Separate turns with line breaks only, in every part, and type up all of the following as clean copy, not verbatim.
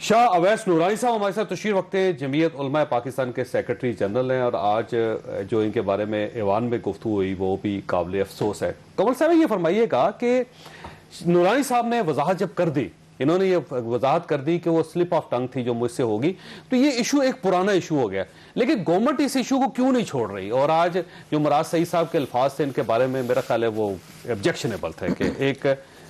شاہ اویس نورانی صاحب ہمارے ساتھ تشریف رکھتے ہیں، جمعیت علماء پاکستان کے سیکرٹری جنرل ہیں، اور آج جو ان کے بارے میں ایوان میں گفتگو ہوئی وہ بھی قابل افسوس ہے. کمل صاحب یہ فرمائیے گا کہ نورانی صاحب نے وضاحت جب کر دی، انہوں نے یہ وضاحت کر دی کہ وہ سلپ آف ٹنگ تھی جو مجھ سے ہوگی، تو یہ ایشو ایک پرانا ایشو ہو گیا، لیکن گورنمنٹ اس ایشو کو کیوں نہیں چھوڑ رہی؟ اور آج جو مراد سعید صاحب کے الفاظ تھے ان کے بارے میں میرا خیال ہے وہ آبجیکشنیبل تھے کہ ایک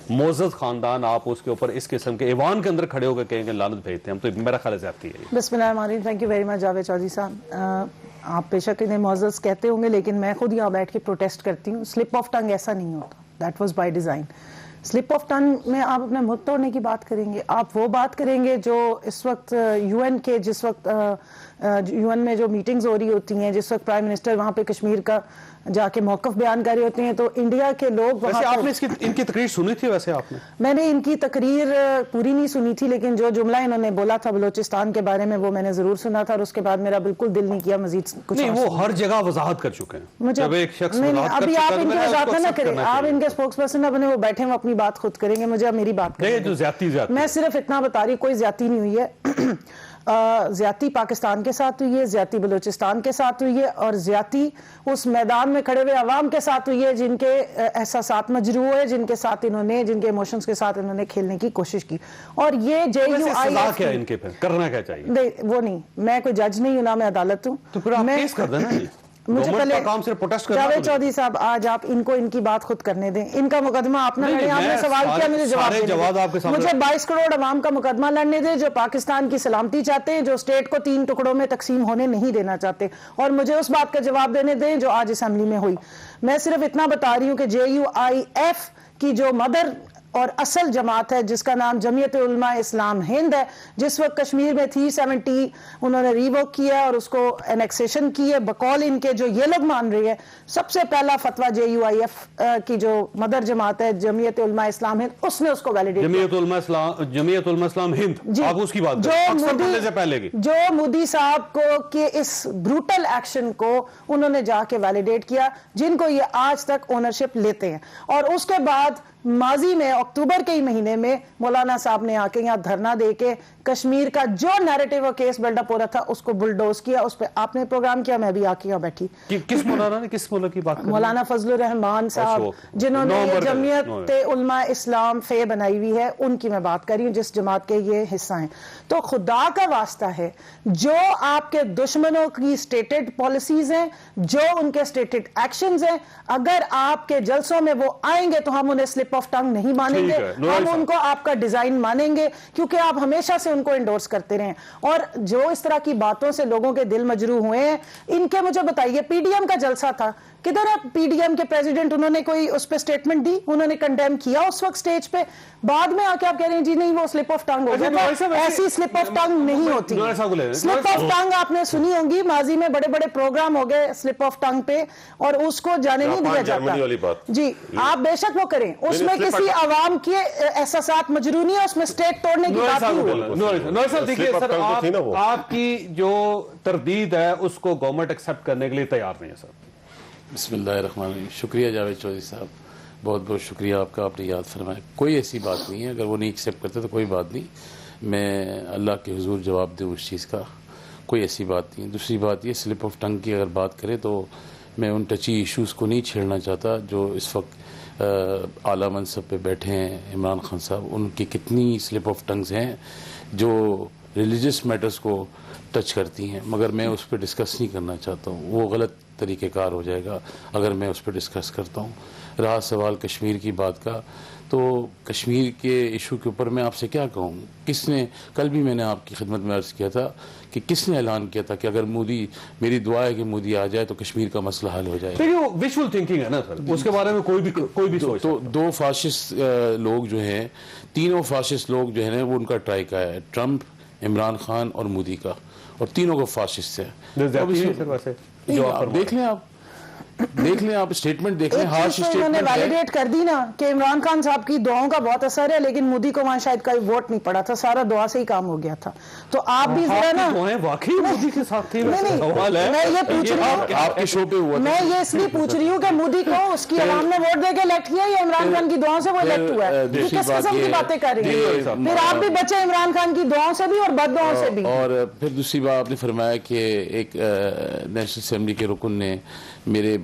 معزز خاندان آپ اس کے اوپر اس قسم کے ایوان کے اندر کھڑے ہو کے کہیں گے لعنت بھیجتے ہیں ہم، تو میرا خیال ہے زیادتی ہے.
بسم اللہ الرحمن الرحیم. Thank you very much Javed Chaudhry صاحب. آپ بے شک انہیں معزز کہتے ہوں گے لیکن میں خود یہاں بیٹھ کے پروٹیسٹ کرتی ہوں. سلپ آف ٹنگ ایسا نہیں ہوتا، that was by design. Slip of tongue میں آپ اپنے ملک توڑنے کی بات کریں گے، آپ وہ بات کریں گے جو اس وقت یو این کے جس وقت یو این میں جو میٹنگز ہو رہی ہوتی ہیں، جس وقت پرائم منسٹر وہاں پہ کشمیر کا جا کے موقف بیان کر رہے ہوتے ہیں، تو انڈیا کے لوگ
ویسے آپ نے ان کی تقریر سنی تھی؟ ویسے آپ نے؟
میں نے ان کی تقریر پوری نہیں سنی تھی، لیکن جو جملہ انہوں نے بولا تھا بلوچستان کے بارے میں وہ میں نے ضرور سنا تھا، اور اس کے بعد میرا بالکل دل نہیں کیا مزید کچھ.
نہیں، وہ ہر جگہ وضاحت کر چکے ہیں. جب ایک شخص
ابھی آپ ان کی وضاحت نہ کریں، آپ ان کے اسپوکس پرسن اپنے وہ بیٹھے ہیں، وہ اپنی بات خود کریں گے، مجھے اب میری بات کریں گے. میں صرف اتنا بتا رہی ہوں کوئی زیادتی نہیں ہوئی ہے. زیادتی پاکستان کے ساتھ ہوئی ہے، زیادتی بلوچستان کے ساتھ ہوئی ہے، اور زیادتی اس میدان میں کھڑے ہوئے عوام کے ساتھ ہوئی ہے جن کے احساسات مجروح ہوئے، جن کے ساتھ انہوں نے، جن کے ایموشنز کے ساتھ انہوں نے کھیلنے کی کوشش کی. اور یہ جے یو آئی ایف
کیا ان کے پھر کرنا کیا چاہیے؟
نہیں وہ نہیں، میں کوئی جج نہیں ہوں نا میں عدالت ہوں.
تو پھر آپ کیس کر دینا.
مجھے پہلے
جاوید
چودھری صاحب آج آپ ان کو ان کی بات خود کرنے دیں. ان کا مقدمہ آپ نہ لڑیں، آپ نے سوال کیا مجھے جواب دیں. مجھے 22 کروڑ عوام کا مقدمہ لڑنے دیں جو پاکستان کی سلامتی چاہتے ہیں، جو اسٹیٹ کو 3 ٹکڑوں میں تقسیم ہونے نہیں دینا چاہتے، اور مجھے اس بات کا جواب دینے دیں جو آج اسمبلی میں ہوئی. میں صرف اتنا بتا رہی ہوں کہ جے یو آئی ایف کی جو مدر اور اصل جماعت ہے جس کا نام جمعیت علماء اسلام ہند ہے، جس وقت کشمیر میں 370 انہوں نے ریووک کیا اور اس کو انیکسیشن کی ہے بقول ان کے جو یہ لوگ مان رہی ہے. سب سے پہلا فتویٰ جے یو آئی ایف کی جو مدر جماعت ہے جمعیت علماء اسلام ہند، اس نے اس کو ویلیڈیٹ کیا.
جمعیت علماء اسلام ہند، آپ اس کی بات جو مودی
صاحب کو کہ اس بروٹل ایکشن کو انہوں نے جا کے ویلیڈیٹ کیا، جن کو یہ آج تک اونرشپ لیتے ہیں. اور اس کے بعد ماضی میں اکتوبر کے ہی مہینے میں مولانا صاحب نے آ کے یہاں دھرنا دے کے کشمیر کا جو نیریٹو اور کیس بلڈ اپ ہو رہا تھا اس کو بلڈوز کیا. اس پہ آپ نے پروگرام کیا، میں بھی آ کے یہاں بیٹھی.
کس مولانا نے، کس مولا کی بات؟
مولانا فضل الرحمان صاحب جنہوں نے جمعیت علماء اسلام فے بنائی ہوئی ہے، ان کی میں بات کر رہی ہوں جس جماعت کے یہ حصہ ہیں. تو خدا کا واسطہ ہے، جو آپ کے دشمنوں کی سٹیٹڈ پالیسیز ہیں، جو ان کے سٹیٹڈ ایکشنز ہیں، اگر آپ کے جلسوں میں وہ آئیں گے تو ہم انہیں سلپ آف ٹنگ نہیں مانیں گے، ہم ان کو آپ کا ڈیزائن مانیں گے، کیونکہ آپ ہمیشہ سے ان کو انڈورس کرتے رہے. اور جو اس طرح کی باتوں سے لوگوں کے دل مجروح ہوئے ہیں، ان کے مجھے بتائیے پی ڈی ایم کا جلسہ تھا، کدھر ہے پی ڈی ایم کے پریزیڈنٹ؟ انہوں نے کوئی اس پہ سٹیٹمنٹ دی؟ انہوں نے کنڈیم کیا اس وقت سٹیج پہ؟ بعد میں آ کے آپ کہہ رہے ہیں جی نہیں وہ سلپ آف ٹنگ ہو گیا. ایسی سلپ آف ٹنگ نہیں ہوتی. سلپ آف ٹنگ آپ نے سنی ہوں گی، ماضی میں بڑے بڑے پروگرام ہو گئے سلپ آف ٹنگ پہ، اور اس کو جانے نہیں دیا جاتا. جی آپ بے شک وہ کریں، اس میں کسی عوام کے احساسات مجروح نہیں ہے، اس میں اسٹیٹ توڑنے کی بات نہیں ہوئی.
آپ کی جو تردید ہے اس کو گورنمنٹ ایکسپٹ کرنے کے لیے تیار نہیں ہے سر.
بسم اللہ الرحمن الرحیم. شکریہ جاوید چودھری صاحب، بہت بہت شکریہ آپ کا، آپ نے یاد فرمایا. کوئی ایسی بات نہیں ہے، اگر وہ نہیں ایکسیپٹ کرتے تو کوئی بات نہیں، میں اللہ کے حضور جواب دوں اس چیز کا، کوئی ایسی بات نہیں. دوسری بات یہ سلپ آف ٹنگ کی اگر بات کریں تو میں ان ٹچی ایشوز کو نہیں چھیڑنا چاہتا جو اس وقت اعلیٰ منصب پہ بیٹھے ہیں عمران خان صاحب. ان کی کتنی سلپ آف ٹنگز ہیں جو ریلیجس میٹرز کو ٹچ کرتی ہیں، مگر میں اس پہ ڈسکس نہیں کرنا چاہتا ہوں، وہ غلط طریقہ کار ہو جائے گا اگر میں اس پہ ڈسکس کرتا ہوں. رہا سوال کشمیر کی بات کا، تو کشمیر کے ایشو کے اوپر میں آپ سے کیا کہوں. کس نے، کل بھی میں نے آپ کی خدمت میں عرض کیا تھا کہ کس نے اعلان کیا تھا کہ اگر مودی، میری دعا ہے کہ مودی آ جائے تو کشمیر کا مسئلہ حل ہو جائے.
ویژول تھنکنگ ہے نا سر، اس کے بارے میں کوئی بھی سوچ.
تو دو فاشسٹ لوگ جو ہیں، تینوں فاشسٹ لوگ جو ہیں وہ ان کا ٹرائکا ہے، ٹرمپ، عمران خان اور مودی کا، اور تینوں کو فاشسٹ ہے.
دیکھ لیں آپ،
دیکھ لیں آپ اسٹیٹمنٹ دیکھ لیں, ہارش
انہوں نے
اسٹیٹمنٹ ہے.
ویلیڈیٹ کر دی نا کہ عمران خان صاحب کی دعاؤں کا بہت اثر ہے, لیکن مودی کو وہاں شاید کوئی ووٹ نہیں پڑا تھا, سارا دعا سے ہی کام ہو گیا تھا. تو آپ بھی ذرا نا,
واقعی مودی کے ساتھ تھی,
میں یہ پوچھ رہی ہوں,
آپ کے شو پہ ہوا,
میں یہ اس لیے پوچھ رہی ہوں کہ مودی کو اس کی عوام نے ووٹ دے کے الیکٹ کیا یا عمران خان کی دعاؤں سے وہ الیکٹ ہوا ہے؟ کس قسم کی باتیں کر رہی ہیں؟ پھر آپ بھی بچے عمران خان کی دعاؤں سے بھی اور بد دعاؤں سے بھی.
اور پھر دوسری بات آپ نے فرمایا کہ ایک نیشنل اسمبلی کے رکن نے میرے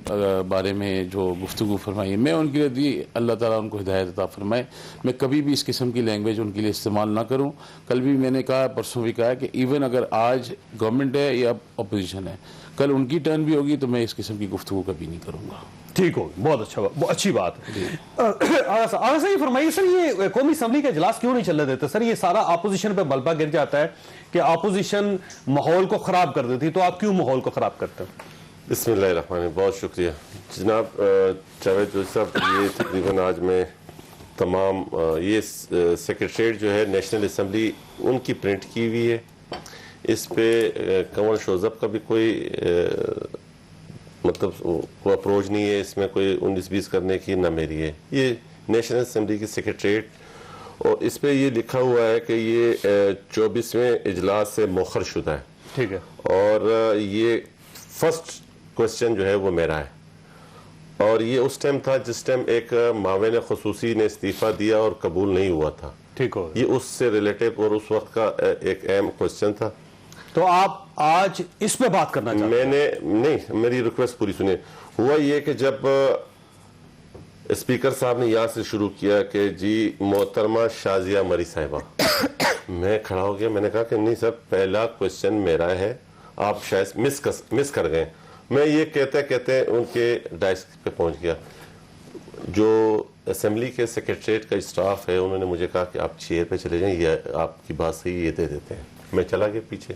بارے میں جو گفتگو فرمائی, میں ان کے لیے دی, اللہ تعالیٰ ان کو ہدایت عطا فرمائے, میں کبھی بھی اس قسم کی لینگویج ان کے لیے استعمال نہ کروں. کل بھی میں نے کہا, پرسوں بھی کہا کہ ایون اگر آج گورنمنٹ ہے یا اپوزیشن ہے, کل ان کی ٹرن بھی ہوگی تو میں اس قسم کی گفتگو کبھی نہیں کروں گا.
ٹھیک ہوگی, بہت اچھا, بہت اچھی بات. آگے سے یہ فرمائیے سر, یہ قومی اسمبلی کا اجلاس کیوں نہیں چلنے دیتے سر؟ یہ سارا اپوزیشن پہ ملبہ گر جاتا ہے کہ اپوزیشن ماحول کو خراب کر دیتی, تو آپ کیوں ماحول کو خراب کرتے ہیں؟
بسم اللہ الرحمن الرحیم. بہت شکریہ جناب جاوید جوشی صاحب. یہ تقریباً آج میں تمام یہ سیکریٹریٹ جو ہے نیشنل اسمبلی ان کی پرنٹ کی ہوئی ہے, اس پہ کنور شوزب کا بھی کوئی مطلب کوئی اپروچ نہیں ہے, اس میں کوئی 19-20 کرنے کی نہ میری ہے. یہ نیشنل اسمبلی کی سیکریٹریٹ, اور اس پہ یہ لکھا ہوا ہے کہ یہ 24ویں اجلاس سے مؤخر شدہ ہے.
ٹھیک ہے,
اور یہ فرسٹ کوشچن جو ہے وہ میرا ہے, اور یہ اس ٹائم تھا جس ٹائم ایک معاون خصوصی نے استعفیٰ دیا اور قبول نہیں ہوا تھا.
ٹھیک ہو,
یہ اس سے ریلیٹیو اور اس وقت کا ایک اہم کوشچن تھا.
تو آپ آج اس پہ بات کرنا چاہتے ہیں؟
میں نے نہیں, میری ریکویسٹ پوری سنیں. ہوا یہ کہ جب اسپیکر صاحب نے یہاں سے شروع کیا کہ جی محترمہ شازیہ مری صاحبہ, میں کھڑا ہو گیا, میں نے کہا کہ نہیں سر, پہلا کوشچن میرا ہے, آپ شاید مس کر گئے. میں یہ کہتے ان کے ڈائس پہ پہنچ گیا. جو اسمبلی کے سیکریٹریٹ کا اسٹاف ہے انہوں نے مجھے کہا کہ آپ چیئر پہ چلے جائیں, یہ آپ کی بات صحیح, یہ دے دیتے ہیں. میں چلا گیا پیچھے,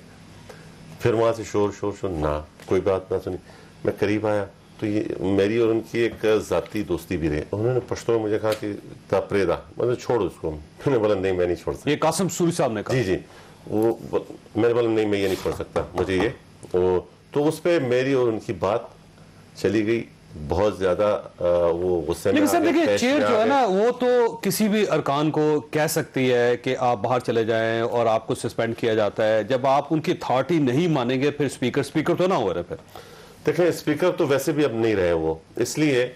پھر وہاں سے شور نہ کوئی بات نہ سنی. میں قریب آیا تو یہ میری اور ان کی ایک ذاتی دوستی بھی رہی. انہوں نے پشتو میں مجھے کہا کہ تا پریدا, مطلب چھوڑ اس کو. میں نے بولا نہیں, میں نہیں چھوڑ سکتا.
یہ قاسم سوری صاحب نے کہا.
جی وہ میں نے بولا نہیں, میں یہ نہیں چھوڑ سکتا, مجھے یہ. تو اس پہ میری اور ان کی بات چلی گئی بہت زیادہ. وہ غصے میں,
لیکن سر دیکھیں چیئر جو ہے نا وہ تو کسی بھی ارکان کو کہہ سکتی ہے کہ آپ باہر چلے جائیں اور آپ کو سسپینڈ کیا جاتا ہے. جب آپ ان کی اتھارٹی نہیں مانیں گے, پھر اسپیکر تو نہ ہو رہے. پھر
دیکھیں اسپیکر تو ویسے بھی اب نہیں رہے وہ, اس لیے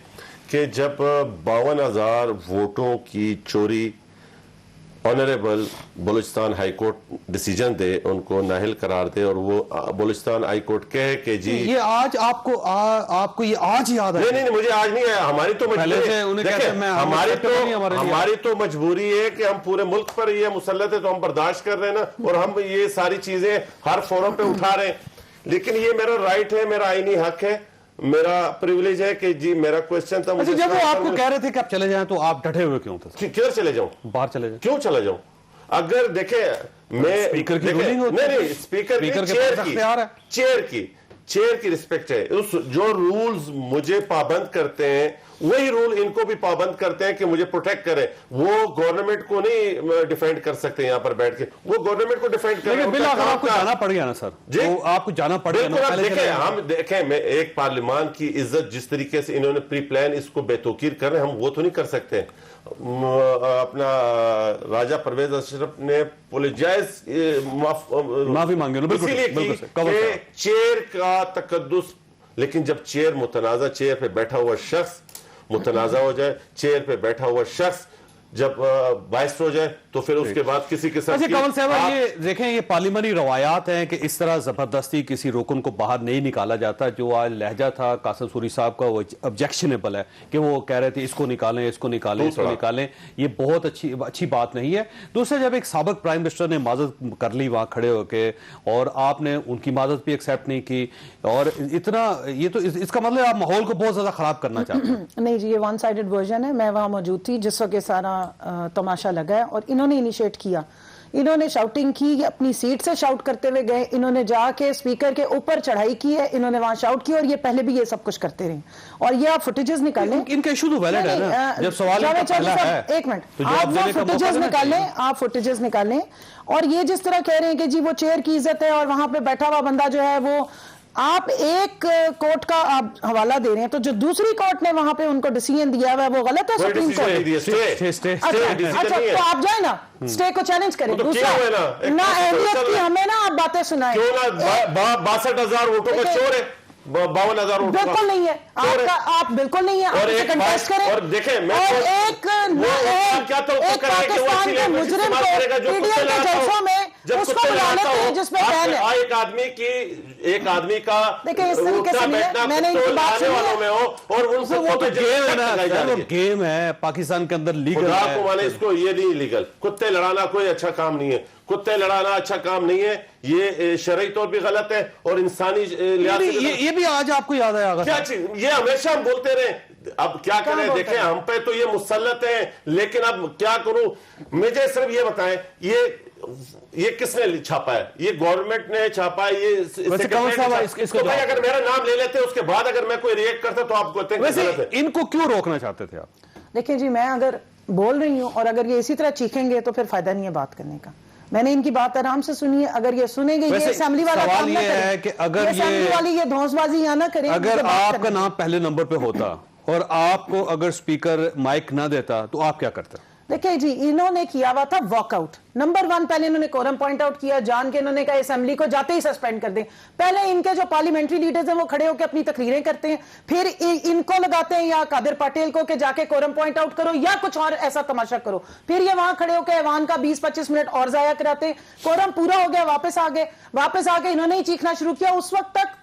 کہ جب 52,000 ووٹوں کی چوری honourable Balochistan high court decision دے, ان کو نااہل قرار دے, اور وہ بلوچستان ہائی کورٹ کہے کہ جی
یہ آج آپ کو یہ آج یاد ہے.
نہیں مجھے آج نہیں آیا. ہماری تو مجبوری ہے کہ ہم پورے ملک پر یہ مسلط ہے تو ہم برداشت کر رہے ہیں نا, اور ہم یہ ساری چیزیں ہر فورم پہ اٹھا رہے ہیں. لیکن یہ میرا رائٹ ہے, میرا آئینی حق ہے, میرا پریولیج ہے کہ جی میرا کوشچن تھا.
جب وہ آپ کو کہہ رہے تھے کہ آپ چلے جائیں تو آپ ڈٹے ہوئے کیوں تھے؟
کیوں چلے جاؤں,
باہر چلے جائیں,
کیوں چلا جاؤں؟ اگر دیکھیں میں
اسپیکر کی رولنگ ہوتی ہے,
نہیں اسپیکر کی چیئر کی رسپیکٹ ہے. جو رولز مجھے پابند کرتے ہیں وہی رول ان کو بھی پابند کرتے ہیں کہ مجھے پروٹیکٹ کریں. وہ گورنمنٹ کو نہیں ڈیفینڈ کر سکتے یہاں پر بیٹھ کے, وہ گورنمنٹ کو ڈیفینڈ کریں.
لیکن بلا آپ کو جانا پڑ گیا نا سر, جی آپ کو جانا پڑ گیا.
ہم دیکھیں, میں ایک پارلیمان کی عزت جس طریقے سے انہوں نے پری پلان اس کو بے توقیر کر رہے ہیں, ہم وہ تو نہیں کر سکتے. اپنا راجہ پرویز اشرف نے اپولوجائز
معافی مانگی
اسی لیے کی کہ چیئر کا تقدس. لیکن جب چیئر متنازع, چیئر پہ بیٹھا ہوا شخص متنازع ہو جائے, چیئر پہ بیٹھا ہوا شخص جب باعث ہو جائے تو پھر اس کے بعد کسی کے ساتھ.
کمل صاحب یہ دیکھیں, یہ پارلیمانی روایات ہیں کہ اس طرح زبردستی کسی رکن کو باہر نہیں نکالا جاتا. جو آج لہجہ تھا قاسم سوری صاحب کا وہ آبجیکشنیبل ہے کہ وہ کہہ رہے تھے اس کو نکالیں, اس کو نکالیں, اس کو نکالیں. یہ بہت اچھی بات نہیں ہے. دوسرا, جب ایک سابق پرائم منسٹر نے معذرت کر لی وہاں کھڑے ہو کے, اور آپ نے ان کی معذرت بھی ایکسیپٹ نہیں کی, اور اتنا یہ تو اس کا مطلب آپ ماحول کو بہت زیادہ خراب کرنا چاہتے ہیں.
نہیں جی, یہ ون سائیڈڈ ورژن ہے. میں وہاں موجود تھی جس وقت سارا تماشا لگا ہے, اور انہوں نے انیشیٹ کیا, انہوں نے شاؤٹنگ کی, اپنی سیٹ سے شاؤٹ کرتے ہوئے گئے, انہوں نے جا کے اسپیکر کے اوپر چڑھائی کی ہے, انہوں نے وہاں شاؤٹ کی, اور یہ پہلے بھی یہ سب کچھ کرتے رہے. اور یہ آپ فوٹیجز نکالیں,
ان کا ایشو تو ویلڈ ہے نا, جب سوال پہلا ہے.
ایک منٹ, آپ وہ فوٹیجز نکالیں, آپ فوٹیجز نکالیں. اور یہ جس طرح کہہ رہے ہیں کہ جی وہ چیئر کی عزت ہے, اور وہاں پہ بیٹھا ہوا بندہ جو ہے وہ آپ ایک کورٹ کا آپ حوالہ دے رہے ہیں تو جو دوسری کورٹ نے وہاں پہ ان کو ڈیسیژن دیا ہوا ہے وہ غلط ہے سپریم کورٹ؟ اچھا تو آپ جائیں نا اسٹے کو چیلنج کریں. دوسرا نہ اہلیت کی ہمیں نا آپ باتیں سنائیں.
62,000 ووٹوں کا چور ہے, 52,000 ووٹوں کا
بالکل نہیں ہے آپ بالکل نہیں ہے. آپ اسے کنٹیسٹ کریں.
اور دیکھیں
اور ایک پاکستان کے مجرم کو پی ڈی ایم کے جلسوں میں اس کو بلا لیتے ہیں جس میں بہن ہے.
ایک آدمی کا
دیکھیں اس طریقے سے میں نے ان کی بات سنی ہے
اور ان سے
وہ تو گیم ہے پاکستان کے اندر لیگل ہے.
اس کو یہ نہیں لیگل. کتے لڑانا کوئی اچھا کام نہیں ہے, کتے لڑانا اچھا کام نہیں ہے, یہ شرعی طور بھی غلط ہے اور انسانی لحاظ سے
یہ بھی آج آپ کو یاد آیا گا
کیا چیز, یہ ہمیشہ ہم بولتے رہے. اب کیا کریں, دیکھیں ہم پہ تو یہ مسلط ہیں, لیکن اب کیا کروں, مجھے صرف یہ بتائیں یہ کس نے چھاپا ہے؟ یہ گورنمنٹ نے چھاپا ہے. یہ تو بھائی اگر میرا نام لے لیتے اس کے بعد اگر میں کوئی ریئیکٹ کرتا تو آپ کو
ان کو کیوں روکنا چاہتے تھے آپ؟
دیکھیں جی میں اگر بول رہی ہوں اور اگر یہ اسی طرح چیخیں گے تو پھر فائدہ نہیں ہے بات کرنے کا. میں نے ان کی بات آرام سے سنی ہے. اگر یہ سنیں گے یہ اسمبلی والا کام نہ کریں, اسمبلی والی یہ دھونس بازی یا نہ کریں.
اگر آپ کا نام پہلے نمبر پہ ہوتا اور آپ کو اگر اسپیکر مائک نہ دیتا تو آپ کیا کرتے؟
دیکھیں جی انہوں نے کیا ہوا تھا واک آؤٹ. نمبر 1 پہلے انہوں نے کورم پوائنٹ آؤٹ کیا, جان کے انہوں نے کہا اسمبلی کو جاتے ہی سسپینڈ کر دیں. پہلے ان کے جو پارلیمنٹری لیڈرز ہیں وہ کھڑے ہو کے اپنی تقریریں کرتے ہیں, پھر ان کو لگاتے ہیں یا قادر پٹیل کو کہ جا کے کورم پوائنٹ آؤٹ کرو یا کچھ اور ایسا تماشا کرو. پھر یہ وہاں کھڑے ہو کے ایوان کا 20-25 منٹ اور ضائع کراتے ہیں. کورم پورا ہو گیا, واپس آ گئے انہوں نے ہی چیخنا شروع کیا. اس وقت تک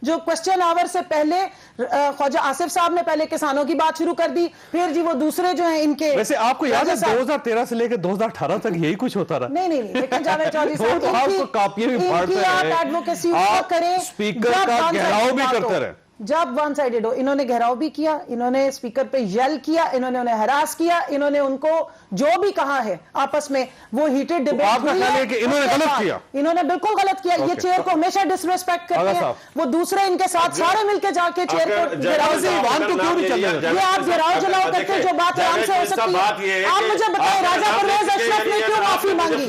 جو کوسچن آور سے پہلے خواجہ آصف صاحب نے پہلے کسانوں کی بات شروع کر دی, پھر جی وہ دوسرے جو ہیں ان کے.
ویسے آپ کو یاد ہے 2013 سے لے کے 2018 تک یہی کچھ ہوتا رہا؟
نہیں لیکن جاوید چودھری صاحب
آپ کو کاپیاں بھی پھاڑتے رہے,
آپ ایڈوکیسی کریں,
اسپیکر کا گھیراؤ بھی کرتے رہے.
جب ون سائیڈڈ ہو, انہوں نے گھیراؤ بھی کیا, انہوں نے اسپیکر پہ یل کیا, انہوں نے انہیں ہراس کیا, انہوں نے ان کو جو بھی کہا ہے آپس میں وہ ہیٹڈ ڈیبیٹ ہوئی ہے.
انہوں نے غلط کیا,
انہوں نے بالکل غلط کیا. یہ چیئر کو ہمیشہ ڈس ریسپیکٹ کرتے ہیں, وہ دوسرے ان کے ساتھ سارے مل کے جا کے چیئر کو گھیراؤ. یہ آپ گھیراؤ جلاؤ کرتے جو بات آرام سے ہو سکتی ہے. آپ مجھے بتائیں راجہ پرویز اشرف نے کیوں معافی مانگی؟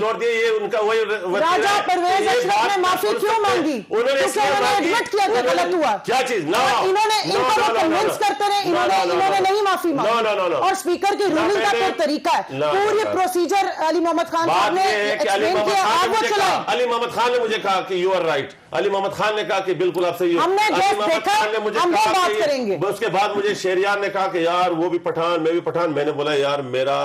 راجہ پرویز اشرف نے معافی کیوں مانگی؟ کیونکہ انہوں نے ایڈمٹ کیا کہ غلط ہوا.
کیا چیز
انہوں نے ان کو وہ کنونس کرتے رہے, انہوں نے نہیں معافی مانگی. اور اسپیکر کی رولنگ کا پھر طریقہ ہے, پوری پروسیجر علی محمد خان صاحب نے ایکسپلین کیا, آپ وہ چلائیں.
علی محمد خان نے مجھے کہا کہ یو آر رائٹ. علی محمد خان نے کہا کہ بالکل آپ صحیح.
ہم نے جیس دیکھا, ہم وہ بات کریں گے.
اس کے بعد مجھے شہریار نے کہا کہ یار وہ بھی پٹھان میں بھی پٹھان. میں نے بولا یار میرا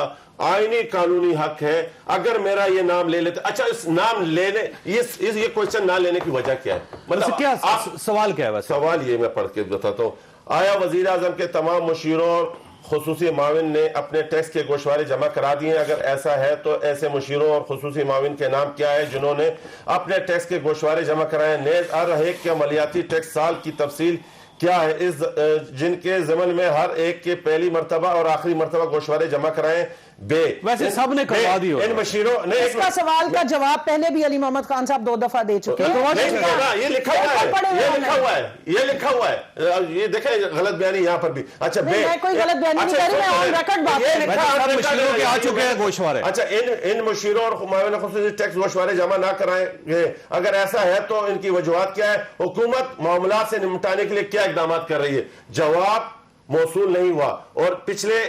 آئینی قانونی حق ہے, اگر میرا یہ نام لے لیتے. اچھا اس نام لینے یہ کوشچن نہ لینے کی وجہ کیا ہے؟
مطلب کیا سوال کیا ہے؟
سوال یہ میں پڑھ کے بتاتا ہوں. آیا وزیر اعظم کے تمام مشیروں اور خصوصی معاون نے اپنے ٹیکس کے گوشوارے جمع کرا دیے ہیں؟ اگر ایسا ہے تو ایسے مشیروں اور خصوصی معاون کے نام کیا ہے جنہوں نے اپنے ٹیکس کے گوشوارے جمع کرائے؟ نیز ارحیق کے عملیاتی ٹیکس سال کی تفصیل کیا ہے جن کے ضمن میں ہر ایک کے پہلی مرتبہ اور آخری مرتبہ گوشوارے جمع کرائیں؟
ویسے سب نے کروا دی.
ان مشیروں نے
اس کا سوال کا جواب پہلے بھی علی محمد خان صاحب 2 دفعہ دے چکے ہیں.
یہ لکھا ہوا ہے, یہ دیکھیں غلط بیانی یہاں پر بھی. اچھا
میں کوئی غلط بیانی نہیں کر رہی, میں آن ریکارڈ بات
کر رہی ہوں.
اچھا ان مشیروں اور معاون خصوصی ٹیکس گوشوارے جمع نہ کرائیں گے, اگر ایسا ہے تو ان کی وجوہات کیا ہے؟ حکومت معاملات سے نمٹانے کے لیے کیا اقدامات کر رہی ہے؟ جواب موصول نہیں ہوا اور پچھلے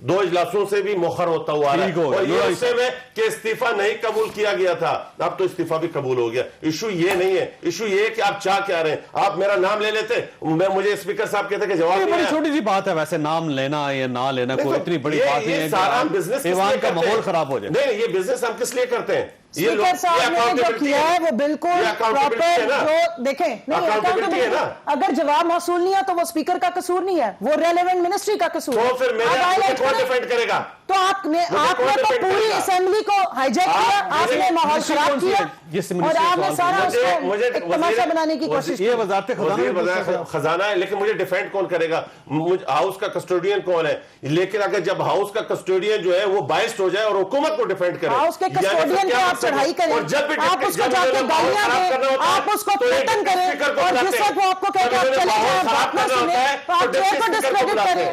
2 اجلاسوں سے بھی مؤخر ہوتا ہوا رہا ہے. اور یہ اس سے میں کہ استعفیٰ نہیں قبول کیا گیا تھا, اب تو استعفیٰ بھی قبول ہو گیا. ایشو یہ نہیں ہے, ایشو یہ ہے کہ آپ چاہ کیا رہے ہیں. آپ میرا نام لے لیتے, مجھے اسپیکر صاحب کہتے کہ جواب
بڑی چھوٹی سی بات ہے ویسے, نام لینا یا نہ لینا کوئی اتنی بڑی بات نہیں ہے.
سارا بزنس
ایوان کا ماحول خراب ہو جائے.
نہیں, یہ بزنس ہم کس لیے کرتے ہیں؟
اسپیکر صاحب نے جو کیا ہے وہ بالکل پراپر, جو دیکھیں نہیں اگر جواب موصول نہیں ہے تو وہ اسپیکر کا قصور نہیں ہے, وہ ریلیونٹ منسٹری کا قصور ہے.
تو پھر میرے کون ڈیفینڈ کرے گا؟
تو آپ نے تو پوری اسمبلی کو ہائیجیک کیا, آپ نے ماحول خراب کیا اور آپ نے سارا اس کو ایک تماشا بنانے کی کوشش کی.
یہ وزارت
خزانہ ہے, لیکن مجھے ڈیفینڈ کون کرے گا؟ ہاؤس کا کسٹوڈین کون ہے؟ لیکن اگر جب ہاؤس کا کسٹوڈین جو ہے وہ بائسڈ ہو جائے اور حکومت کو ڈیفینڈ کرے,
ہاؤس کے کسٹوڈین کو آپ چڑھائی کریں, آپ اس کو جا کے گالیاں دیں, آپ اس کو پیٹن کریں, اور جس وقت وہ آپ کو کہتے ہیں آپ چلے جائیں, آپ بات نہ سنیں, آپ چیئر کو ڈسکریڈٹ کریں.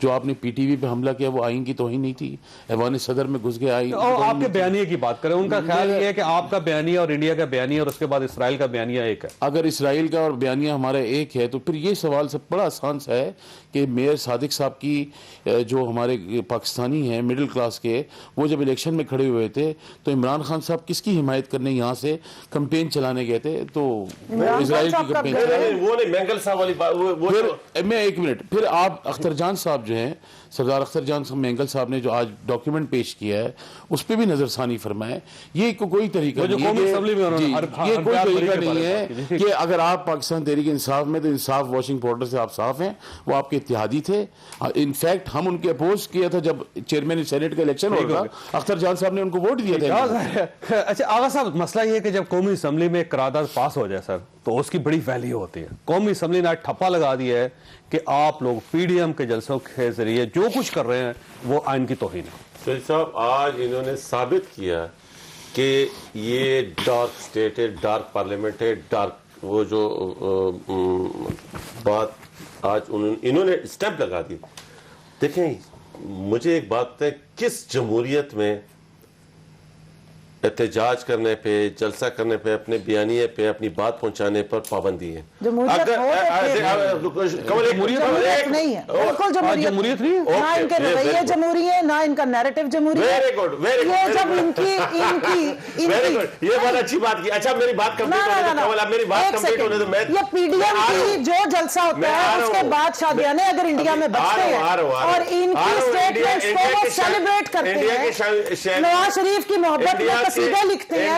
جو آپ نے پی ٹی وی پہ حملہ کیا وہ آئین کی توہین نہیں تھی؟ ایوان صدر میں گھس گئے آئین.
اور آپ کے بیانیے کی بات کریں, ان کا خیال یہ ہے کہ آپ کا بیانیہ اور انڈیا کا بیانیہ اور اس کے بعد اسرائیل کا بیانیہ ایک ہے.
اگر اسرائیل کا اور بیانیہ ہمارا ایک ہے تو پھر یہ سوال سب بڑا آسان سا ہے کہ میئر صادق صاحب کی جو ہمارے پاکستانی ہیں مڈل کلاس کے, وہ جب الیکشن میں کھڑے ہوئے تھے تو عمران خان صاحب کس کی حمایت کرنے یہاں سے کمپین چلانے گئے تھے؟ تو اسرائیل کی کمپین.
وہ نہیں مینگل صاحب والی بات.
میں ایک منٹ, پھر آپ اختر جان صاحب جو ہیں, سردار اختر جان مینگل صاحب نے جو آج ڈاکیومنٹ پیش کیا ہے اس پہ بھی نظر ثانی فرمائے. یہ کوئی طریقہ نہیں ہے کہ اگر آپ پاکستان تحریک انصاف میں, تو انصاف واشنگ پاؤڈر سے آپ صاف ہیں, وہ آپ کے اتحادی تھے. انفیکٹ ہم ان کے اپوز کیا تھا جب چیئرمین سینیٹ کا الیکشن ہو رہا تھا, اختر جان صاحب نے ان کو ووٹ دیا تھا.
اچھا آغا صاحب, مسئلہ یہ ہے کہ جب قومی اسمبلی میں ایک قرارداد پاس ہو جائے سر, تو اس کی بڑی ویلیو ہوتی ہے. قومی اسمبلی نے آج ٹھپا لگا دیا ہے کہ آپ لوگ پی ڈی ایم کے جلسوں کے ذریعے جو کچھ کر رہے ہیں وہ آئین کی توہین ہے.
سید صاحب آج انہوں نے ثابت کیا کہ یہ ڈارک اسٹیٹ ہے, ڈارک پارلیمنٹ ہے, ڈارک وہ جو بات آج انہوں نے اسٹیمپ لگا دی. دیکھیں مجھے ایک بات ہے, کس جمہوریت میں احتجاج کرنے پہ, جلسہ کرنے پہ, اپنے بیانیے پہ, اپنی بات پہنچانے پر پابندی ہے؟
جمہوریت نہیں ہے, بالکل جمہوریت نہیں, نہ ان کے رویے جمہوری ہے, نہ ان کا نیریٹو جمہوری ہے. یہ جب ان کی
یہ بہت اچھی بات کی. اچھا میری بات کمپلیٹ ہونے دو.
یہ پی ڈی ایم کی جو جلسہ ہوتا ہے اس کے بعد شادیانے اگر انڈیا میں بچتے ہیں اور ان کی اسٹیٹمنٹس کو وہ سیلیبریٹ کرتے ہیں, نواز شریف کی محبت میں قصیدے لکھتے ہیں,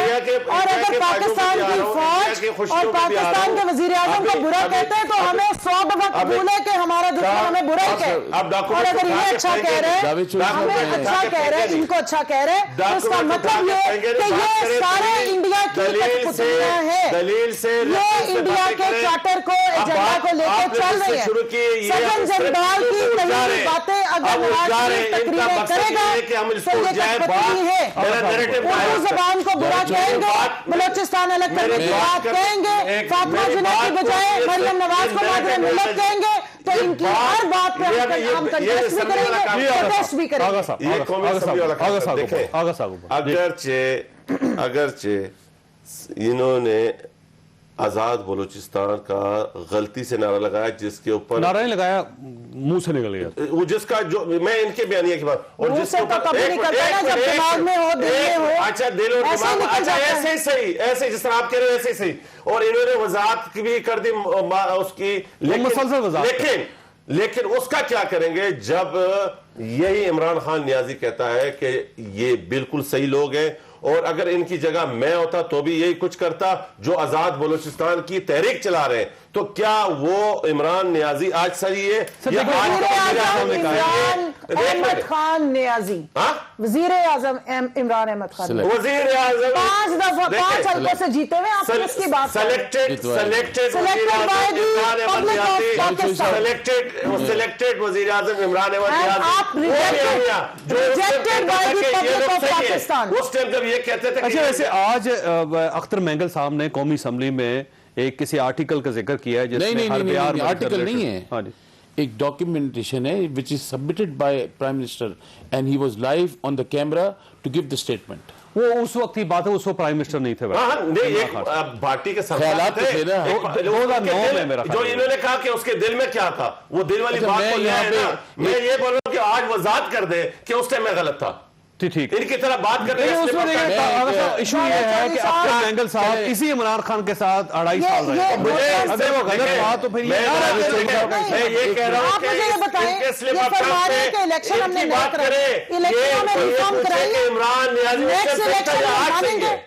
اور اگر پاکستان کی فوج اور پاکستان کے وزیر اعظم کو برا کہتے ہیں تو ہمیں 100 دفعہ بھولے کہ ہمارا دشمن ہمیں برا ہی کہے. اور اگر یہ اچھا کہہ رہے ہیں, ہمیں اچھا کہہ رہے ہیں, ان کو اچھا کہہ رہے ہیں, تو اس کا مطلب یہ کہ یہ سارے انڈیا کی کٹپتلیاں ہیں, یہ انڈیا کے چارٹر کو, ایجنڈا کو لے کے چل رہے ہیں. سجن جندال کی کئی باتیں اگر نواز شریف تقریریں کرے گا تو یہ کٹپتلی ہے. اردو زبان کو برا کہیں گے, بلوچستان الگ کرنے کی بات کہیں گے, فاطمہ جنید کی بجائے مریم نواز کو مادر ملت کہیں گے, تو ان کی ہر بات پہ ہم کنٹیسٹ بھی کریں گے, پروٹیسٹ بھی کریں گے.
اگرچہ انہوں نے آزاد بلوچستان کا غلطی سے نعرہ لگایا, جس کے اوپر
نعرہ نہیں لگایا, منہ سے نکل گیا,
وہ جس کا جو میں ان کے بیانیے کی بات, اور جس کے اوپر اچھا دل اور دماغ, اچھا ایسے ہی صحیح, ایسے جس طرح آپ کہہ رہے ہیں ایسے ہی صحیح, اور انہوں نے وضاحت بھی کر دی اس کی, لیکن اس کا کیا کریں گے جب یہی عمران خان نیازی کہتا ہے کہ یہ بالکل صحیح لوگ ہیں, اور اگر ان کی جگہ میں ہوتا تو بھی یہی کچھ کرتا جو آزاد بلوچستان کی تحریک چلا رہے ہیں. تو کیا وہ عمران نیازی آج صحیح ہے یا
احمد خان نیازی, وزیر اعظم عمران احمد خان,
وزیر اعظم
5 دفعہ 5 حلقوں سے جیتے ہوئے, آپ اس کی بات
سلیکٹڈ وزیر اعظم عمران
اچھا ویسے آج اختر مینگل صاحب نے قومی اسمبلی میں ایک کسی آرٹیکل کا ذکر کیا ہے جس میں
نہیں آرٹیکل نہیں ہے, ایک ڈاکیومنٹیشن ہے which is submitted by Prime Minister and he was live on the camera to give the statement.
وہ اس وقت کی بات ہے, اس وقت پرائم منسٹر نہیں تھے,
بھارتی کے خیالات تھے, جو انہوں نے کہا کہ اس کے دل میں کیا تھا, وہ دل والی بات کو لے آئے نا. میں یہ بولوں کہ آج وضاحت کر دے کہ اس ٹائم میں غلط تھا,
ٹھیک
ان کی طرح بات کرتے ہیں.
ایشو یہ ہے کہ اختر مینگل صاحب اسی عمران خان کے ساتھ 2.5 سال رہے, اگر وہ غلط تھا تو پھر
میں یہ کہہ رہا ہوں کہ ان کے سلپ آف ٹنگ پہ بات کرے کہ عمران نیازی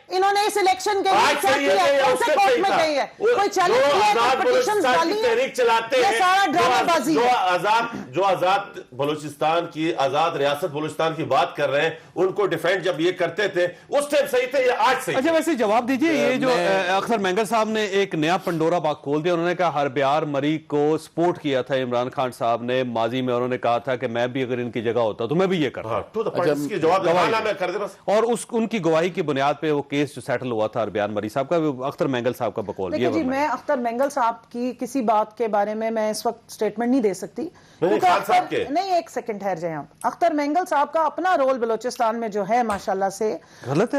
انہوں نے اس الیکشن کے لیے کیا کیا, کون سے کورٹ میں گئی ہے, کوئی چیلنج کیا ہے, پٹیشنز ڈالی ہیں, یہ سارا ڈرامہ بازی ہے.
جو آزاد بلوچستان کی, آزاد ریاست بلوچستان کی بات کر رہے ہیں, ان کو ڈیفینڈ جب یہ کرتے تھے اس ٹائم صحیح تھے یا آج صحیح؟
اچھا ویسے جواب دیجئے, یہ جو اختر مینگل صاحب نے ایک نیا پنڈورا باکس کھول دیا, انہوں نے کہا ہربیار مری کو سپورٹ کیا تھا عمران خان صاحب نے ماضی میں, انہوں نے کہا تھا کہ میں بھی اگر ان کی جگہ ہوتا تو میں بھی یہ کرتا. اور ان کی گواہی کی بنیاد پہ وہ کیس جو سیٹل ہوا تھا ہربیار مری صاحب کا, اختر مینگل صاحب کا بقول.
دیکھیں جی, میں اختر مینگل صاحب کی کسی بات کے بارے میں اس وقت سٹیٹمنٹ نہیں دے سکتی. نہیں, ایک سیکنڈ ٹھہر جائیں آپ. اختر مینگل صاحب کا اپنا رول بلوچستان میں جو ہے ماشاءاللہ سے,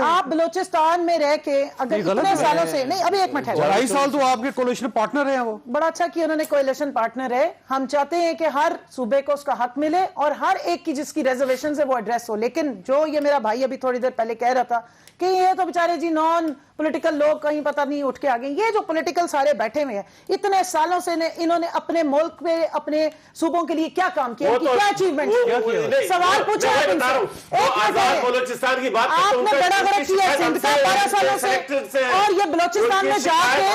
آپ بلوچستان میں رہ کے اگر اتنے سالوں سے, نہیں ابھی ایک منٹ ہے,
2.5 سال تو آپ کے کولیشن پارٹنر ہیں, وہ
بڑا اچھا کہ انہوں نے کولیشن پارٹنر ہے. ہم چاہتے ہیں کہ ہر صوبے کو اس کا حق ملے اور ہر ایک کی جس کی ریزرویشن ہے وہ ایڈریس ہو. لیکن جو یہ میرا بھائی ابھی تھوڑی دیر پہلے کہہ رہا تھا کہ یہ تو بیچارے جی نان پولیٹیکل لوگ کہیں پتہ نہیں اٹھ کے آگئے, یہ جو پولیٹیکل سارے بیٹھے ہوئے ہیں اتنے سالوں سے انہوں نے اپنے ملک میں اپنے صوبوں کے لیے کیا کام کیا, کیا اچیومنٹ کیا, سوال پوچھا آپ نے بڑا بڑا کیا سندھ کا 12 سالوں سے, اور یہ بلوچستان میں جا کے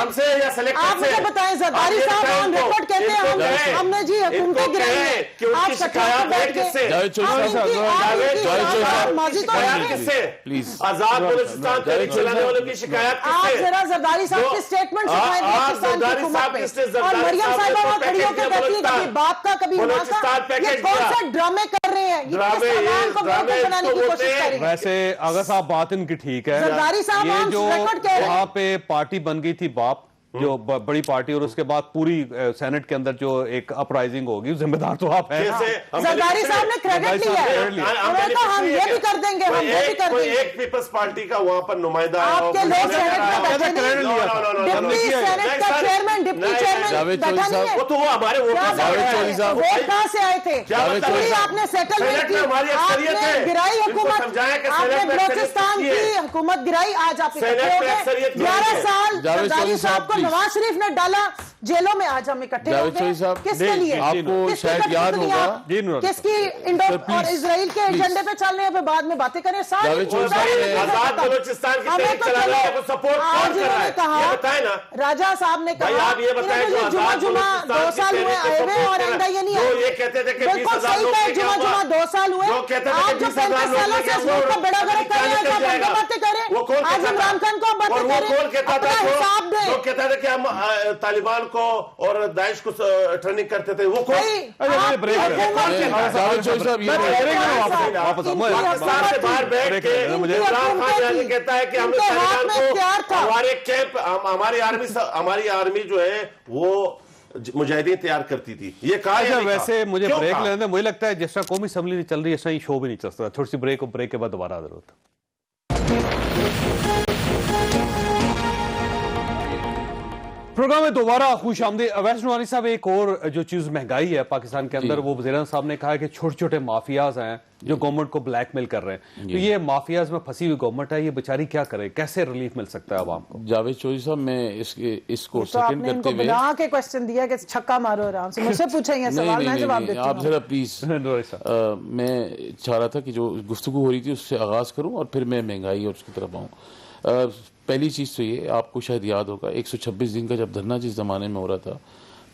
آپ مجھے بتائیں زرداری صاحب آن ریکارڈ کہتے ہیں ہم نے جی حکومتیں گرائی ہیں, آپ شکایت بیٹھ کے ماضی تو
آزاد بلوچستان تحریک چلانے والوں کی شکایت کس سے؟
آپ ذرا زرداری صاحب کی سٹیٹمنٹ سنائیں بلوچستان کی حکومت پہ, اور مریم صاحبہ وہاں کھڑی ہو کے کہتی ہے کبھی باپ کا کبھی ماں کا, یہ کون سے ڈرامے کر رہے ہیں, یہ سامان کو بہتر بنانے کی کوشش کر رہے ہیں.
ویسے آغا صاحب بات ان کی ٹھیک ہے,
زرداری صاحب
یہ جو وہاں پہ پارٹی بن گئی تھی باپ جو بڑی پارٹی, اور اس کے بعد پوری سینٹ کے اندر جو ایک اپرائزنگ ہوگی ذمہ دار تو آپ ہیں.
زرداری صاحب نے کریڈٹ لیا ہے, انہوں نے کہا ہم یہ بھی کر دیں گے, ہم یہ بھی کر دیں گے.
ایک پیپلز پارٹی کا وہاں پر نمائندہ ہے,
آپ کے لوگ سینٹ میں بیٹھے نہیں, ڈپٹی سینٹ کا چیئرمین, ڈپٹی چیئرمین بیٹھا نہیں ہے,
وہ تو وہ ہمارے
ووٹ کہاں سے آئے تھے, پوری آپ نے سیٹلمنٹ کی, آپ نے گرائی حکومت, آپ نے بلوچستان کی حکومت گرائی, آج آپ اکٹھے ہو گئے 11 سال زرداری صاحب کو نواز شریف نے ڈالا جیلوں میں, آج ہم اکٹھے ہو گئے کس کے لیے,
آپ کو شاید یاد ہوگا
کس کی انڈو اور اسرائیل کے ایجنڈے پہ چلنے پہ بعد میں باتیں کریں.
آزاد بلوچستان کی تحریک چلانے والوں کو سپورٹ کون کر رہا ہے یہ بتائیں نا.
راجہ صاحب نے کہا جمعہ 2 سال ہوئے آئے ہوئے اور آئندہ یہ نہیں آئے,
یہ کہتے تھے کہ
بالکل صحیح ہے, جمعہ 2 سال ہوئے, آپ جو 35 سالوں سے اس ملک کا بڑا بڑا کر رہے ہیں, آپ باتیں کریں, آج عمران خان کو باتیں کریں, اپنا حساب دیں.
وہ کہتا تھا کہ ہم طالبان کو اور داعش کو ٹریننگ کرتے تھے, وہ کون پاکستان سے باہر بیٹھ کے عمران خان کہتا ہے کہ ہم نے طالبان کو ہمارے کیمپ, ہماری آرمی جو ہے وہ مجاہدین تیار کرتی تھی, یہ کہا.
ویسے مجھے بریک لینے دیں, مجھے لگتا ہے جس طرح قومی اسمبلی نہیں چل رہی ہے اس طرح یہ شو بھی نہیں چل سکتا. تھوڑی سی بریک, اور بریک کے بعد دوبارہ حاضر ہوتا. پروگرام میں دوبارہ خوش آمدید. اویس نعمانی صاحب, ایک اور جو چیز مہنگائی ہے پاکستان کے اندر, وہ وزیر اعظم صاحب نے کہا کہ چھوٹے چھوٹے مافیاز ہیں جو گورنمنٹ کو بلیک میل کر رہے ہیں. تو یہ مافیاز میں پھنسی ہوئی گورنمنٹ ہے, یہ بیچاری کیا کرے, کیسے ریلیف مل سکتا ہے عوام کو؟
جاوید چودھری صاحب, میں اس کو سیکنڈ کرتے ہوئے
بنا کے کوسچن دیا کہ چھکا مارو آرام سے, مجھ سے پوچھیں یہ سوال, میں جواب دیتی ہوں.
آپ ذرا پلیز, میں چاہ رہا تھا کہ جو گفتگو ہو رہی تھی اس سے آغاز کروں اور پھر میں مہنگائی اور اس کی طرف آؤں. پہلی چیز تو یہ, آپ کو شاید یاد ہوگا 126 دن کا جب دھرنا جس زمانے میں ہو رہا تھا,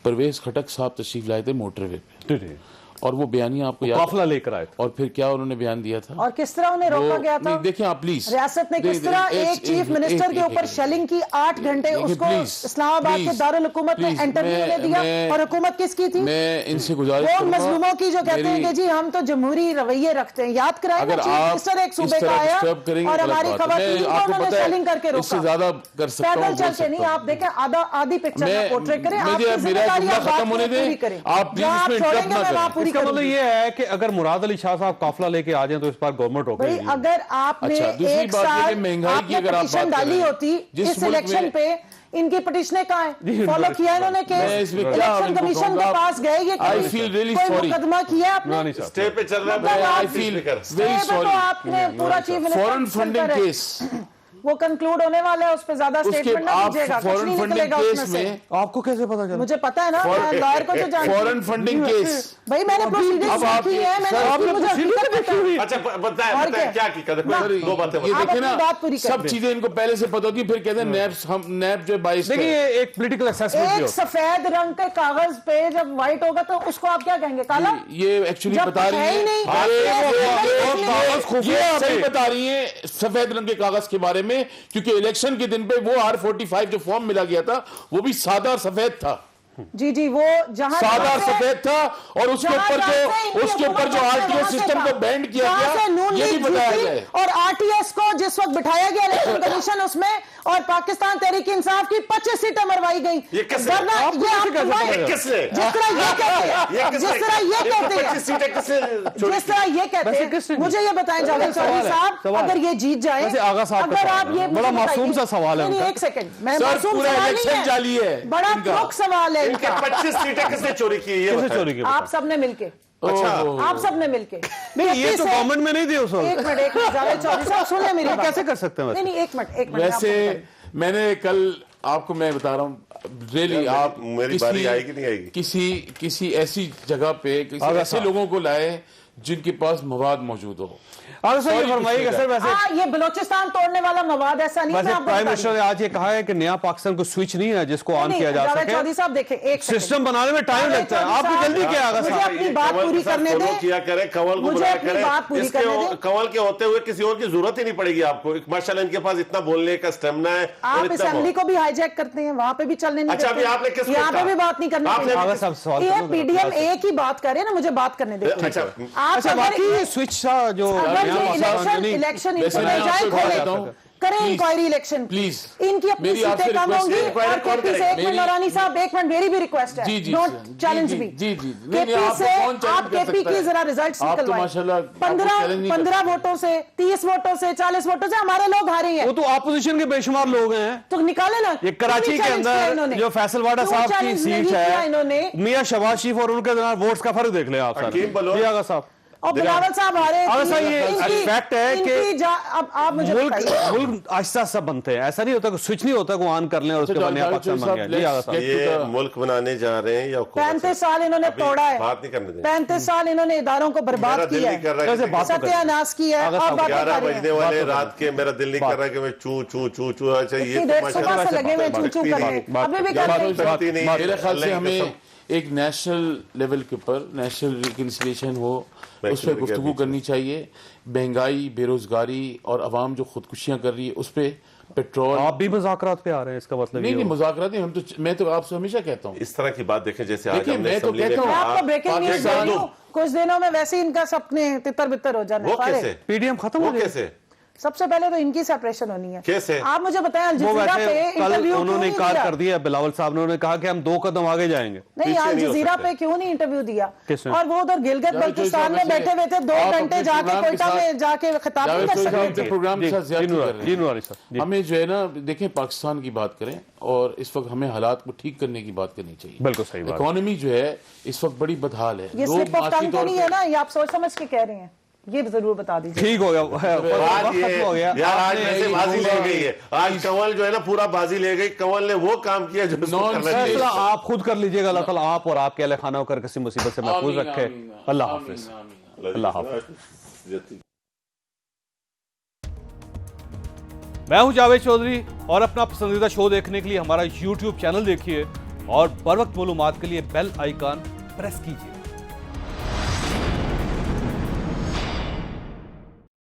پرویز خٹک صاحب تشریف لائے تھے موٹر وے پہ, اور وہ بیانیہ آپ کو
قافلہ لے کر آئے تھے,
اور پھر کیا انہوں نے بیان دیا تھا,
اور کس طرح انہیں روکا گیا تھا.
دیکھیں آپ پلیز,
ریاست نے کس طرح ایک چیف منسٹر کے اوپر شیلنگ کی, 8 گھنٹے اس کو اسلام آباد کے دارالحکومت میں انٹرویو نے دیا, اور حکومت کس کی تھی؟
میں ان سے گزارش
کروں گا, مظلوموں کی جو کہتے ہیں کہ جی ہم تو جمہوری رویے رکھتے ہیں, یاد کرائیں نا, چیف منسٹر ایک صوبے کا آیا اور ہماری خواتین کو انہوں نے شیلنگ کر کے روکا.
اس سے زیادہ کر سکتا ہوں,
پیدل چل کے نہیں, آپ دیکھیں آدھی پکچر میں پورٹریٹ کریں, آپ کی ذمہ داریاں ختم ہونے دیں, آپ چھوڑیں گے میں وہاں پوری کروں.
مطلب یہ ہے کہ اگر مراد علی شاہ صاحب قافلہ لے کے آ جائیں تو اس پر گورنمنٹ روکے گی.
اگر آپ نے ایک سال آپ نے پٹیشن ڈالی ہوتی اس الیکشن پہ, ان کی پٹیشنیں کہاں ہیں, فالو کیا انہوں نے کیس, الیکشن کمیشن کے پاس گئے, یہ کوئی مقدمہ کیا آپ نے,
اسٹے پہ چل رہا ہے,
I feel very sorry.
آپ نے پورا چیف منسٹر
فورن فنڈنگ کیس,
وہ کنکلوڈ ہونے والا ہے, اس پہ زیادہ اسٹیٹمنٹ نہ دیجیے گا, کچھ نہیں نکلے گا اس میں سے.
آپ کو کیسے پتا چلا؟
مجھے پتا ہے نا, میں لائر کو جو جانتی ہوں.
فورن فنڈنگ کیس
بھائی میں نے پروسیڈنگز دیکھی ہے, میں نے مجھے حقیقت پتہ ہے.
اچھا بتائیں کیا کی دو باتیں
یہ دیکھیں نا,
بات پوری کر
سب چیزیں ان کو پہلے سے پتہ ہوتی ہیں, پھر کہتے ہیں نیب جو 22
دیکھیں یہ ایک پولیٹیکل اسیسمنٹ
ایک سفید رنگ کے کاغذ پہ جب وائٹ ہوگا تو اس کو آپ کیا کہیں گے, کالا؟
یہ ایکچولی بتا رہی ہیں, یہ صحیح بتا رہی ہیں سفید رنگ کے کاغذ کے بارے میں, کیونکہ الیکشن کے دن پہ وہ R45 جو فارم ملا گیا تھا وہ بھی سادہ اور سفید تھا.
جی جی, وہ جہاں
سادہ اور سفید تھا, اور اس کے اوپر جو RTO سسٹم کو بینڈ کیا گیا یہ بھی بتایا جائے.
اور RTS کو جس وقت بٹھایا گیا الیکشن کمیشن اس میں, اور پاکستان تحریک انصاف کی 25 سیٹیں مروائی گئیں. جس طرح یہ کہتے ہیں, مجھے یہ بتائیں جاوید چودھری صاحب, اگر یہ جیت جائیں, اگر آپ یہ
بڑا معصوم سا سوال ہے.
ایک سیکنڈ, میں معصوم سوال نہیں ہے, بڑا پروک سوال ہے.
25 سیٹیں کس نے چوری کی؟ یہ
چوری کی
آپ سب نے مل کے, آپ سب نے مل کے.
یہ تو گورنمنٹ میں نہیں تھی اس وقت.
ایک منٹ جاوید چودھری صاحب سنیں میری بات.
کیسے کر سکتے ہیں؟
نہیں ایک منٹ.
ویسے میں نے کل آپ کو میں بتا رہا ہوں, ریلی آپ
میری باری آئے گی نہیں آئے گی,
کسی ایسی جگہ پہ کسی ایسے لوگوں کو لائے جن کے پاس مواد موجود ہو.
یہ بلوچستان توڑنے والا مواد ایسا نہیں ہے.
پرائم منسٹر نے آج یہ کہا ہے کہ نیا پاکستان کو سوئچ نہیں ہے جس کو آن کیا جا سکے.
چودھری صاحب دیکھیں, ایک
سسٹم بنانے میں ٹائم لگتا ہے, آپ کی جلدی کیا آگا
مجھے اپنی بات پوری کرنے دیں,
کیا کریں, کنول کو
مجھے اپنی بات پوری کرنے دیں.
کنول کے ہوتے ہوئے کسی اور کی ضرورت ہی نہیں پڑے گی آپ کو. ماشاءاللہ ان کے پاس اتنا بولنے کا اسٹیمنا ہے.
آپ اسمبلی کو بھی ہائی جیک کرتے ہیں, وہاں پہ بھی چلنے نہیں دیتے.
اچھا, آپ نے کس کو
یہاں پہ بھی بات نہیں کرنی. یہ پی ڈی ایم ایک ہی بات کرے نا, مجھے بات کرنے دیں.
اچھا باقی سوئچ تھا جو
الیکشن کریں انکوائری الیکشن, ان کی اپنی سیٹیں کم ہوں گی. اور کے پی سے ایک منٹ نورانی صاحب, ایک منٹ میری بھی ریکویسٹ ہے, ڈونٹ چیلنج می. کے پی سے آپ کے پی کی ذرا ریزلٹس نکلوائیں. 15 ووٹوں سے, 30 ووٹوں سے, 40 ووٹوں سے ہمارے لوگ ہارے ہیں.
وہ تو اپوزیشن کے بے شمار لوگ ہیں,
تو نکالے نا.
یہ کراچی کے اندر جو فیصل واڈا صاحب کی سیٹ ہے, میاں شہباز شریف اور ان کے درمیان ووٹس کا فرق دیکھ لیں آپ سر. جی آغا صاحب,
اور بلاول صاحب
یہ فیکٹ ہے کہ
آپ مجھے
ملک آہستہ آہستہ بنتے ہیں. ایسا نہیں ہوتا کہ سوئچ نہیں ہوتا کہ آن کر لیں اور اس کے بعد نیا پاکستان بن گیا. جی آغا صاحب,
یہ ملک بنانے جا رہے ہیں یا
35 سال انہوں نے توڑا ہے,
بات نہیں کرنے دیں.
35 سال انہوں نے اداروں کو برباد کیا ہے, ستیہ ناش کیا ہے.
11 بجنے والے رات کے, میرا دل نہیں کر رہا کہ میں چوں چوں چوں چوں. اچھا یہ
صبح سے لگے ہوئے چوں چوں کرنے, ابھی بھی کرتے ہیں.
میرے خیال سے ہمیں ایک نیشنل لیول کے اوپر نیشنل ریکنسیلیشن ہو, اس پہ گفتگو کرنی چاہیے. مہنگائی, بے روزگاری اور عوام جو خودکشیاں کر رہی ہے اس پہ پیٹرول.
آپ بھی مذاکرات پہ آ رہے ہیں, اس کا مطلب
نہیں مذاکرات نہیں, میں تو آپ سے ہمیشہ کہتا ہوں
اس طرح کی بات دیکھیں جیسے آج ہم نے
میں تو کہتا ہوں
آپ کو بریکنگ نیوز دے دوں, کچھ دنوں میں ویسے ان کا سپنے تتر بتر ہو جانے.
وہ کیسے
پی ڈی ایم ختم ہو
کیسے؟
سب سے پہلے تو ان کی سیپریشن ہونی ہے.
کیسے؟
آپ مجھے بتائیں الجزیرہ پہ انٹرویو
انہوں نے انکار کر دیا, بلاول صاحب نے کہا کہ ہم 2 قدم آگے جائیں گے.
نہیں, الجزیرہ پہ کیوں نہیں انٹرویو دیا؟ اور وہ ادھر گلگت بلتستان میں بیٹھے ہوئے تھے, 2 گھنٹے جا کے کوئٹہ میں جا کے خطاب نہیں کر سکتے.
پروگرام کے ساتھ زیادتی کر رہے ہیں. ہمیں جو ہے نا دیکھیں پاکستان کی بات کریں, اور اس وقت ہمیں حالات کو ٹھیک کرنے کی بات کرنی چاہیے.
بالکل صحیح بات.
اکانومی جو ہے اس وقت بڑی بدحال ہے.
یہ سلپ آف ٹنگ تو نہیں ہے نا, یہ آپ سوچ سمجھ کے کہہ رہے ہیں, یہ ضرور بتا دیجیے.
ٹھیک ہو گیا,
یار آج ایسے بازی لے گئی ہے. آج کنول جو ہے نا پورا بازی لے گئی. کنول نے وہ کام کیا جو
فیصلہ آپ خود کر لیجئے گا. اللہ تعالیٰ آپ اور آپ کے اہل خانہ کو کسی مصیبت سے محفوظ رکھے. اللہ حافظ. اللہ حافظ. میں ہوں جاوید چودھری, اور اپنا پسندیدہ شو دیکھنے کے لیے ہمارا YouTube چینل دیکھیے, اور بر وقت معلومات کے لیے بیل آئیکن پریس کیجیے.